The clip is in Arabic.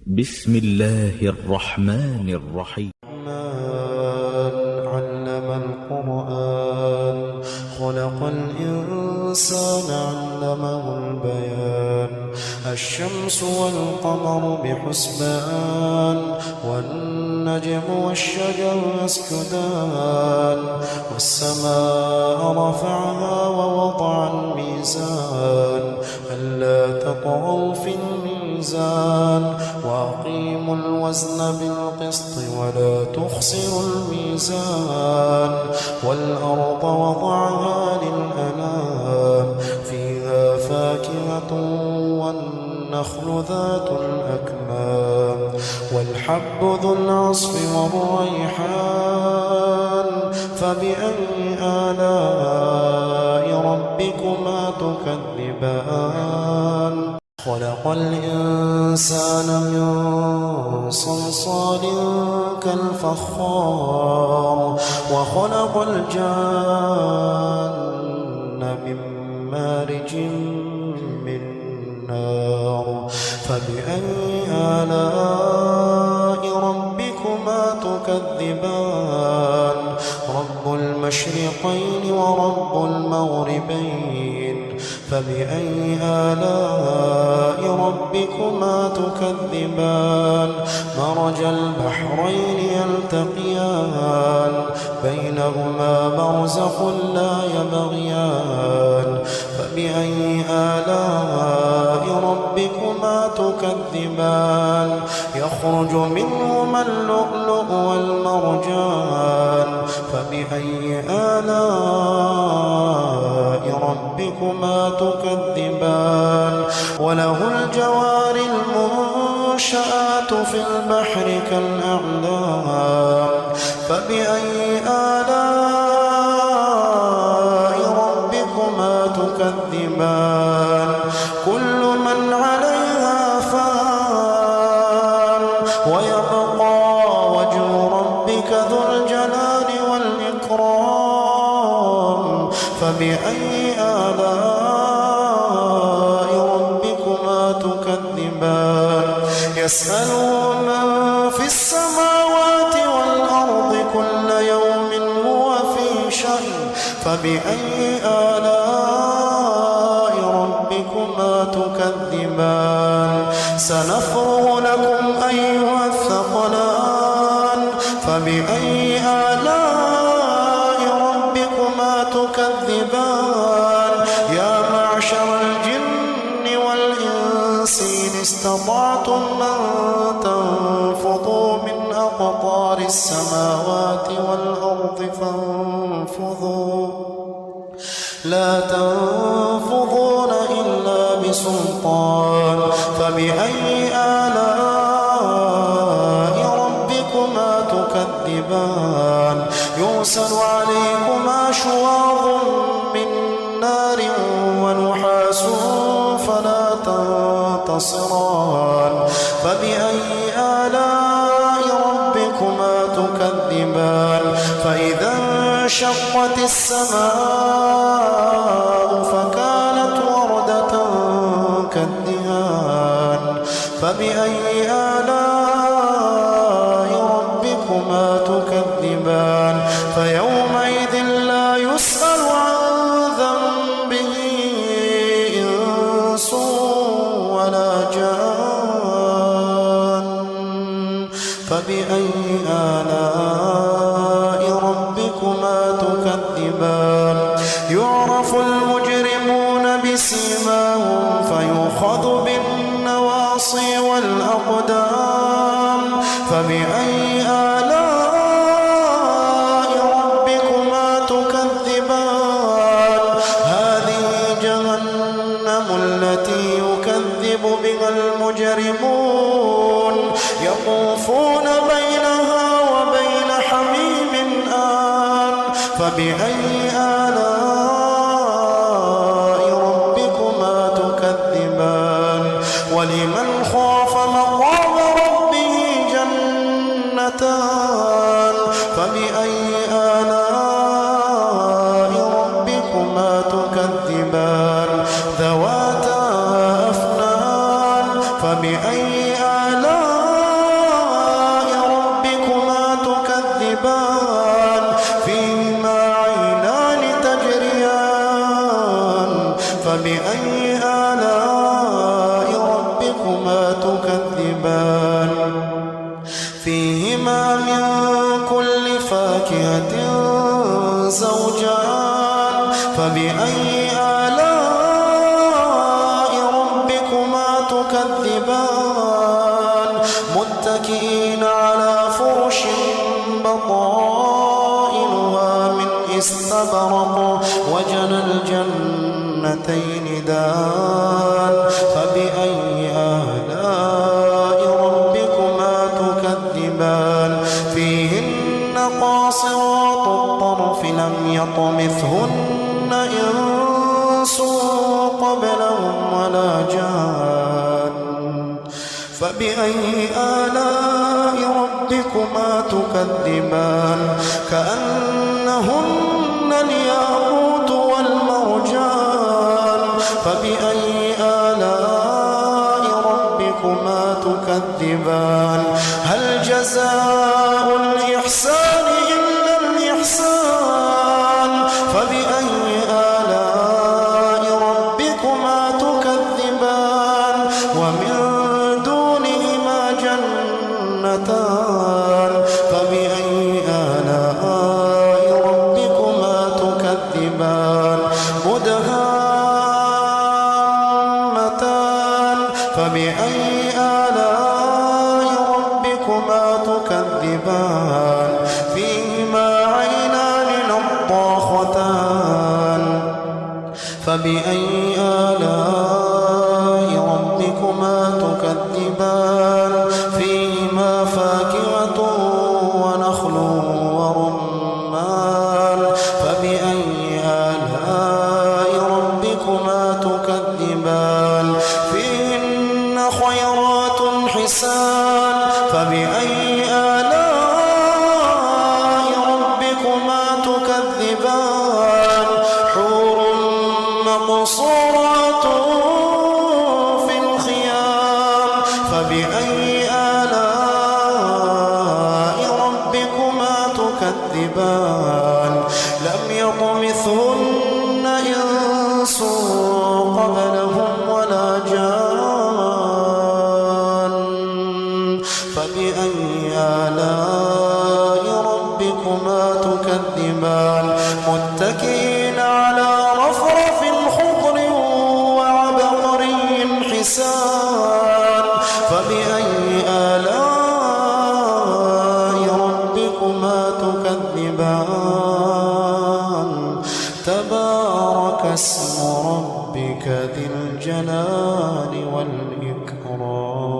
بسم الله الرحمن الرحيم. علم القرآن خلق الإنسان علمه البيان الشمس والقمر بحسبان والنجم والشجر يسجدان والسماء رفعها ووضع الميزان ألا تطغوا في الميزان وأقيموا الوزن بالقسط ولا تخسروا الميزان والأرض وضعها للأنام فيها فاكهة والنخل ذات الأكمام والحب ذو العصف والريحان فبأي آلاء ربكما تكذبان خلق الإنسان من صلصال كالفخار وخلق الجان من مارج من نار فبأي آلاء ربكما تكذبان رب المشرقين ورب المغربين فبأي آلاء ربكما تكذبان مرج البحرين يلتقيان بينهما برزخ لا يبغيان فبأي آلاء ربكما تكذبان يخرج منهما اللؤلؤ والمرجان فبأي آلاء ربكما تكذبان وله الجوار المنشآت في البحر كالأعلام فبأي آلاء ربكما تكذبان كل من عليها فان ويبقى وجه ربك ذو الجلال والإكرام فبأي آلاء ربكما تكذبان يسأله من في السماوات والأرض كل يوم هو في شأن فبأي آلاء ربكما تكذبان سنفرغ لكم أيها الثقلان فبأي آلاء ربكما تكذبان يا معشر الجن والإنس إن استطعتم أن تنفضوا من أقطار السماوات والأرض فانفضوا لا تنفضون إلا بسلطان فبأي آلاء ربكما تكذبان يرسل عليكما شواظ من نار ونحاس فلا تنتصران فبأي آلاء ربكما تكذبان فإذا انشقت السماء فكانت وردة كالدهان فبأي آلاء ربكما تكذبان فيومئذ لا يسأل عن ذنبه إنس ولا جان فبأي آلاء ربكما تكذبان يعرف المجرمون بسيماهم فيؤخذ بالنواصي والأقدام فبأي آلاء ربكما تكذبان هذه جهنم التي يكذب بها المجرمون يطوفون بينها وبين حميم آن فبأي آلاء ربكما تكذبان ولمن خاف مقام ربه جنتان فبأي آلاء ربكما تكذبان ذواتا أفنان فبأي آلاء تكذبان فيهما من كل فاكهة زوجان فبأي آلاء ربكما تكذبان متكئين على فرش بطائنها من استبرق وجنى الجنتين دان فبأي آلاء ربكما تكذبان فيهن قاصرات الطرف لم يطمثهن إنس قبلهم ولا جان فبأي آلاء ربكما تكذبان كأنهن الياقوت والمرجان فبأي آلاء ربكما تكذبان هل جزاء الإحسان إلا الإحسان فبأي آلاء ربكما تكذبان ومن دونهما جنتان فبأي آلاء ربكما تكذبان مدهامتان فبأي آلاء ربكما تكذبان فيهما عينان نضاختان فبأي آلاء ربكما تكذبان فيهما فاكهة ونخل ورمان فبأي آلاء ربكما تكذبان فيهن خيرات حسان فبأي آلاء ربكما تكذبان حور مقصورات في الخيام فبأي آلاء ربكما تكذبان لم يطمثهن إنس قبلهم ولا جان فبأي آلاء ربكما تكذبان متكئين على رفرف خضر وعبقري حسان فبأي آلاء ربكما تكذبان تبارك اسم ربك ذي الجلال والإكرام